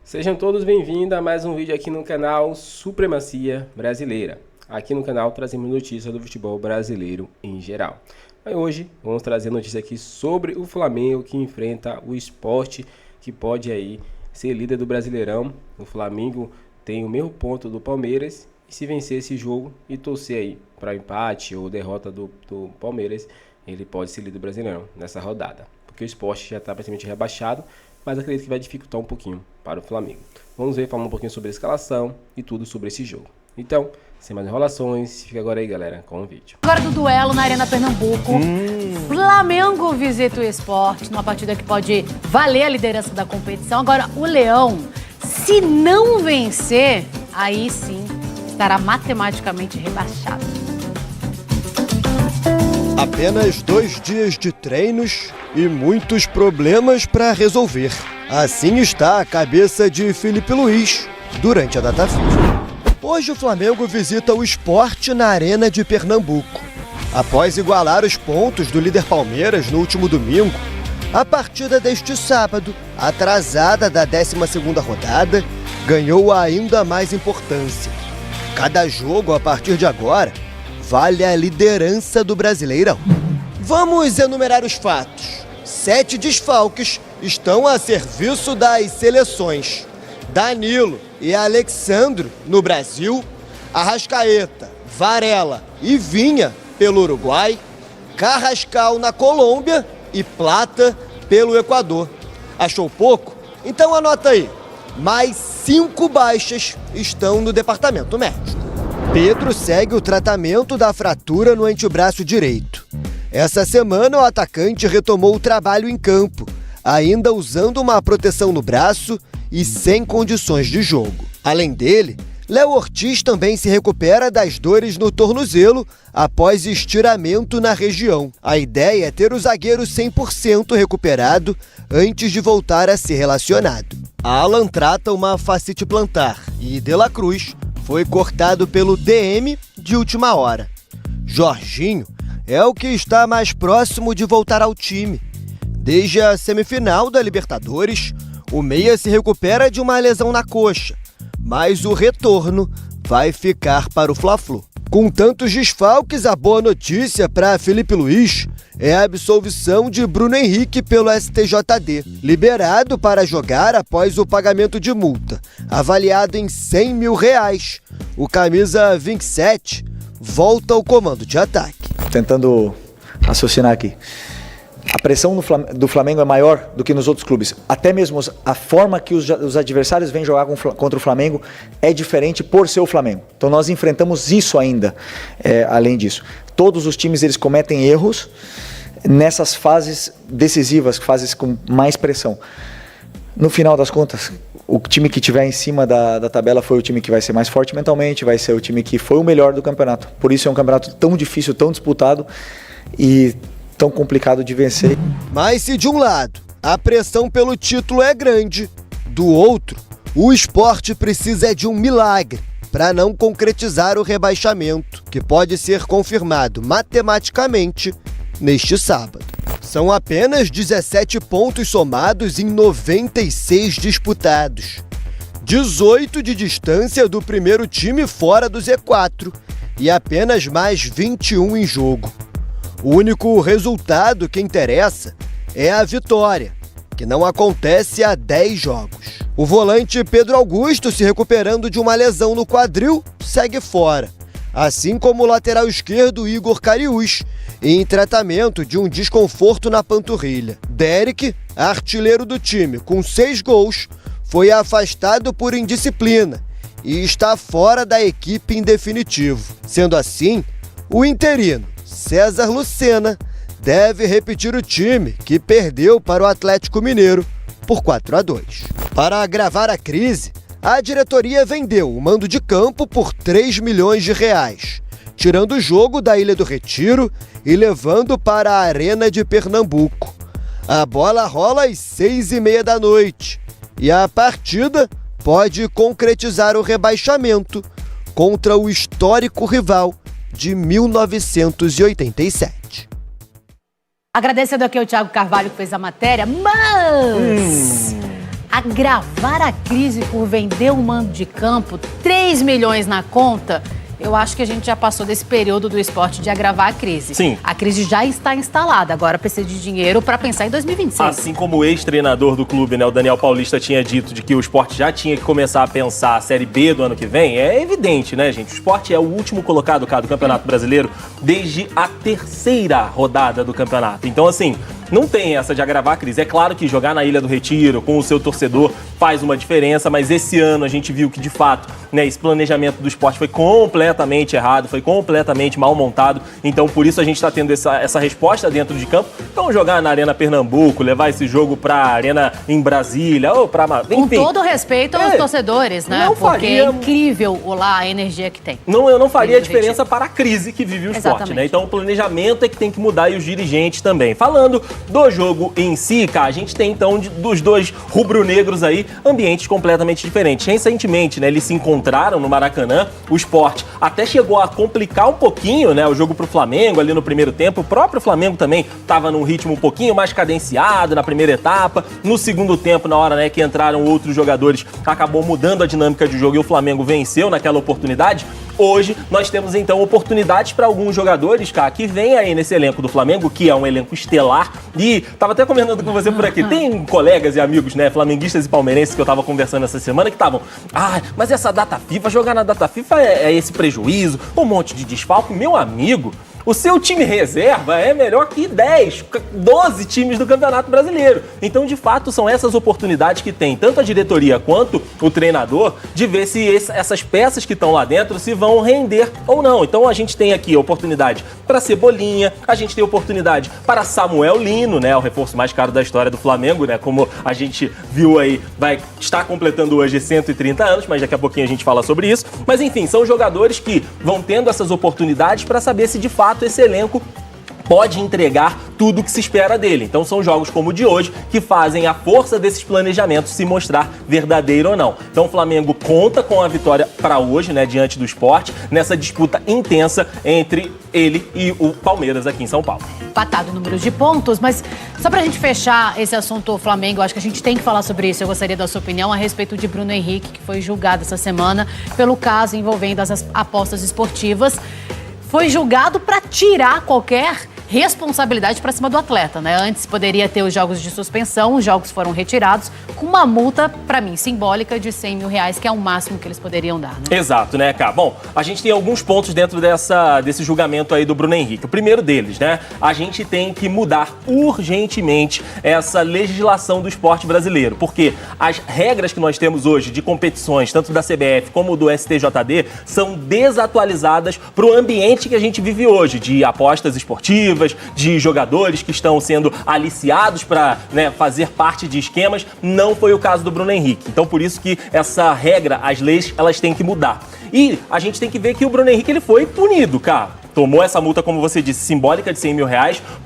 Sejam todos bem-vindos a mais um vídeo aqui no canal Supremacia Brasileira. Aqui no canal trazemos notícias do futebol brasileiro em geral. Hoje vamos trazer notícia aqui sobre o Flamengo que enfrenta o Sport, que pode aí ser líder do Brasileirão. O Flamengo tem o mesmo ponto do Palmeiras e se vencer esse jogo e torcer aí para empate ou derrota do Palmeiras, ele pode ser líder do Brasileirão nessa rodada. Porque o Sport já está praticamente rebaixado, mas acredito que vai dificultar um pouquinho para o Flamengo. Vamos ver, falar um pouquinho sobre a escalação e tudo sobre esse jogo. Então, sem mais enrolações, fica agora aí, galera, com o vídeo. Agora do duelo na Arena Pernambuco. Flamengo visita o Sport numa partida que pode valer a liderança da competição. Agora, o Leão, se não vencer, aí sim estará matematicamente rebaixado. Apenas 2 dias de treinos e muitos problemas para resolver. Assim está a cabeça de Felipe Luiz durante a data FIFA. Hoje o Flamengo visita o Sport na Arena de Pernambuco. Após igualar os pontos do líder Palmeiras no último domingo, a partida deste sábado, atrasada da 12ª rodada, ganhou ainda mais importância. Cada jogo a partir de agora vale a liderança do Brasileirão. Vamos enumerar os fatos. 7 desfalques estão a serviço das seleções. Danilo e Alexandro no Brasil, Arrascaeta, Varela e Vinha pelo Uruguai, Carrascal na Colômbia e Plata pelo Equador. Achou pouco? Então anota aí. Mais 5 baixas estão no departamento médico. Pedro segue o tratamento da fratura no antebraço direito. Essa semana o atacante retomou o trabalho em campo, ainda usando uma proteção no braço e sem condições de jogo. Além dele, Léo Ortiz também se recupera das dores no tornozelo após estiramento na região. A ideia é ter o zagueiro 100% recuperado antes de voltar a ser relacionado. Alan trata uma fascite plantar e De La Cruz foi cortado pelo DM de última hora. Jorginho é o que está mais próximo de voltar ao time. Desde a semifinal da Libertadores, o meia se recupera de uma lesão na coxa, mas o retorno vai ficar para o Fla-Flu. Com tantos desfalques, a boa notícia para Felipe Luiz é a absolvição de Bruno Henrique pelo STJD, liberado para jogar após o pagamento de multa, avaliado em R$100 mil. O camisa 27 volta ao comando de ataque. Tentando raciocinar aqui. A pressão do Flamengo é maior do que nos outros clubes. Até mesmo a forma que os adversários vêm jogar contra o Flamengo é diferente por ser o Flamengo. Então nós enfrentamos isso ainda, além disso. Todos os times eles cometem erros nessas fases decisivas, fases com mais pressão. No final das contas, o time que estiver em cima da tabela foi o time que vai ser mais forte mentalmente, vai ser o time que foi o melhor do campeonato. Por isso é um campeonato tão difícil, tão disputado e tão complicado de vencer. Mas se de um lado a pressão pelo título é grande, do outro, o Sport precisa de um milagre para não concretizar o rebaixamento, que pode ser confirmado matematicamente neste sábado. São apenas 17 pontos somados em 96 disputados, 18 de distância do primeiro time fora do Z4 e apenas mais 21 em jogo. O único resultado que interessa é a vitória, que não acontece há 10 jogos. O volante Pedro Augusto, se recuperando de uma lesão no quadril, segue fora, assim como o lateral esquerdo Igor Cariús, em tratamento de um desconforto na panturrilha. Derek, artilheiro do time, com 6 gols, foi afastado por indisciplina e está fora da equipe em definitivo. Sendo assim, o interino César Lucena deve repetir o time que perdeu para o Atlético Mineiro por 4-2. Para agravar a crise, a diretoria vendeu o mando de campo por R$3 milhões, tirando o jogo da Ilha do Retiro e levando para a Arena de Pernambuco. A bola rola às 6h30 da noite e a partida pode concretizar o rebaixamento contra o histórico rival de 1987. Agradecendo aqui ao Thiago Carvalho que fez a matéria, mas agravar a crise por vender um mando de campo, 3 milhões na conta, eu acho que a gente já passou desse período do esporte de agravar a crise. Sim. A crise já está instalada, agora precisa de dinheiro para pensar em 2026. Assim como o ex-treinador do clube, né, o Daniel Paulista, tinha dito de que o esporte já tinha que começar a pensar a Série B do ano que vem, é evidente, né, gente? O esporte é o último colocado, cara, do Campeonato Brasileiro desde a 3ª rodada do campeonato. Então, assim, não tem essa de agravar a crise. É claro que jogar na Ilha do Retiro com o seu torcedor faz uma diferença, mas esse ano a gente viu que, de fato, né, esse planejamento do esporte foi completamente errado, foi completamente mal montado. Então, por isso a gente está tendo essa resposta dentro de campo. Então, jogar na Arena Pernambuco, levar esse jogo para a Arena em Brasília, ou para... Com todo respeito aos torcedores, né? Porque é incrível lá a energia que tem. Eu não faria diferença para a crise que vive o esporte, Exatamente. né? Então, o planejamento é que tem que mudar e os dirigentes também. Falando do jogo em si, cara, a gente tem então dos dois rubro-negros aí ambientes completamente diferentes. Recentemente, né, eles se encontraram no Maracanã, o Sport até chegou a complicar um pouquinho, né, o jogo pro Flamengo ali no primeiro tempo. O próprio Flamengo também estava num ritmo um pouquinho mais cadenciado na primeira etapa. No segundo tempo, na hora, né, que entraram outros jogadores, acabou mudando a dinâmica de jogo e o Flamengo venceu naquela oportunidade. Hoje, nós temos, então, oportunidades para alguns jogadores, cara, que vem aí nesse elenco do Flamengo, que é um elenco estelar. E tava até comentando com você por aqui, tem colegas e amigos, né, flamenguistas e palmeirenses que eu tava conversando essa semana, que estavam, mas essa data FIFA, jogar na data FIFA é esse prejuízo, um monte de desfalque. Meu amigo, o seu time reserva é melhor que 10, 12 times do Campeonato Brasileiro. Então, de fato, são essas oportunidades que tem tanto a diretoria quanto o treinador de ver se essas peças que estão lá dentro se vão render ou não. Então, a gente tem aqui a oportunidade para Cebolinha, a gente tem oportunidade para Samuel Lino, né, o reforço mais caro da história do Flamengo, né, como a gente viu aí, vai estar completando hoje 130 anos, mas daqui a pouquinho a gente fala sobre isso. Mas, enfim, são jogadores que vão tendo essas oportunidades para saber se de fato esse elenco pode entregar tudo o que se espera dele. Então são jogos como o de hoje que fazem a força desses planejamentos se mostrar verdadeiro ou não. Então o Flamengo conta com a vitória para hoje, né, diante do Sport, nessa disputa intensa entre ele e o Palmeiras aqui em São Paulo. Empatado o número de pontos, mas só pra gente fechar esse assunto Flamengo, eu acho que a gente tem que falar sobre isso. Eu gostaria da sua opinião a respeito de Bruno Henrique, que foi julgado essa semana pelo caso envolvendo as apostas esportivas. Foi julgado para tirar qualquer responsabilidade para cima do atleta, né? Antes poderia ter os jogos de suspensão, os jogos foram retirados com uma multa, para mim, simbólica de R$100 mil, que é o máximo que eles poderiam dar, né? Exato, né, cara? Bom, a gente tem alguns pontos dentro desse julgamento aí do Bruno Henrique. O primeiro deles, né? A gente tem que mudar urgentemente essa legislação do esporte brasileiro, porque as regras que nós temos hoje de competições, tanto da CBF como do STJD, são desatualizadas para o ambiente que a gente vive hoje, de apostas esportivas, de jogadores que estão sendo aliciados para, né, fazer parte de esquemas. Não foi o caso do Bruno Henrique. Então, por isso que essa regra, as leis, elas têm que mudar. E a gente tem que ver que o Bruno Henrique ele foi punido, cara. Tomou essa multa, como você disse, simbólica de R$100 mil,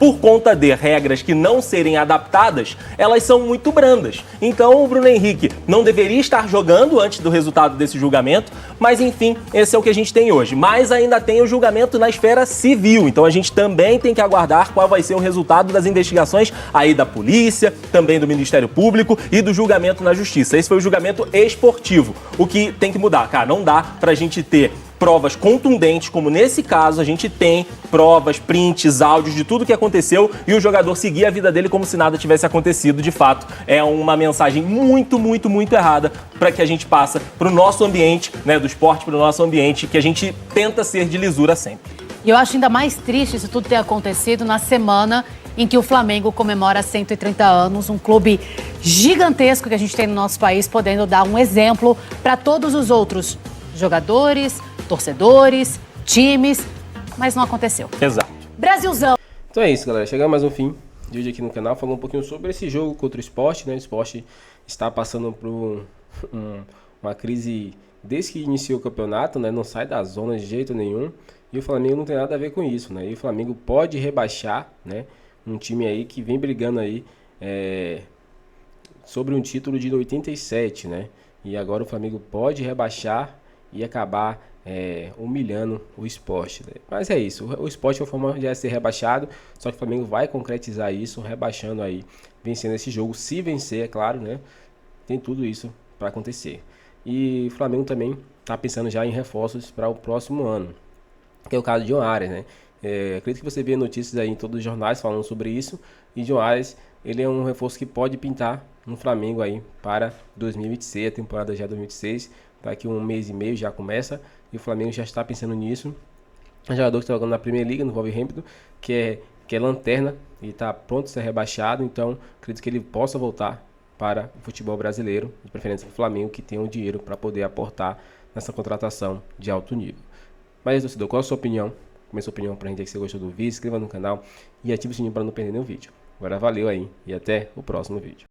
por conta de regras que não serem adaptadas, elas são muito brandas. Então o Bruno Henrique não deveria estar jogando antes do resultado desse julgamento, mas enfim, esse é o que a gente tem hoje. Mas ainda tem o julgamento na esfera civil, então a gente também tem que aguardar qual vai ser o resultado das investigações aí da polícia, também do Ministério Público e do julgamento na Justiça. Esse foi o julgamento esportivo. O que tem que mudar, cara, não dá pra gente ter provas contundentes, como nesse caso a gente tem provas, prints, áudios de tudo que aconteceu e o jogador seguir a vida dele como se nada tivesse acontecido. De fato, é uma mensagem muito, muito, muito errada para que a gente passa para o nosso ambiente, né, do esporte, para o nosso ambiente, que a gente tenta ser de lisura sempre. E eu acho ainda mais triste isso tudo ter acontecido na semana em que o Flamengo comemora 130 anos, um clube gigantesco que a gente tem no nosso país, podendo dar um exemplo para todos os outros jogadores, torcedores, times, mas não aconteceu. Exato. Brasilzão! Então é isso, galera. Chegamos mais um fim de hoje aqui no canal, falando um pouquinho sobre esse jogo contra o Sport, né? O Sport está passando por uma crise desde que iniciou o campeonato, né? Não sai da zona de jeito nenhum. E o Flamengo não tem nada a ver com isso, né? E o Flamengo pode rebaixar, né? Um time aí que vem brigando aí sobre um título de 87, né? E agora o Flamengo pode rebaixar e acabar humilhando o Sport, né? Mas é isso, o Sport foi forma de ser rebaixado, só que o Flamengo vai concretizar isso, rebaixando aí, vencendo esse jogo, se vencer, é claro, né? tem tudo isso para acontecer. E o Flamengo também está pensando já em reforços para o próximo ano, que é o caso de John Arias, né? Acredito que você vê notícias aí em todos os jornais falando sobre isso. E John Arias, ele é um reforço que pode pintar no Flamengo aí para 2026, a temporada já 2026. Daqui um mês e meio já começa e o Flamengo já está pensando nisso. Um jogador que está jogando na Premier League, no Wolverhampton, que é lanterna e está pronto a ser rebaixado. Então, acredito que ele possa voltar para o futebol brasileiro, de preferência para o Flamengo, que tem o dinheiro para poder aportar nessa contratação de alto nível. Mas, torcedor, qual a sua opinião? Comece a sua opinião pra gente aí, que você gostou do vídeo, se inscreva no canal e ative o sininho para não perder nenhum vídeo. Agora valeu aí e até o próximo vídeo.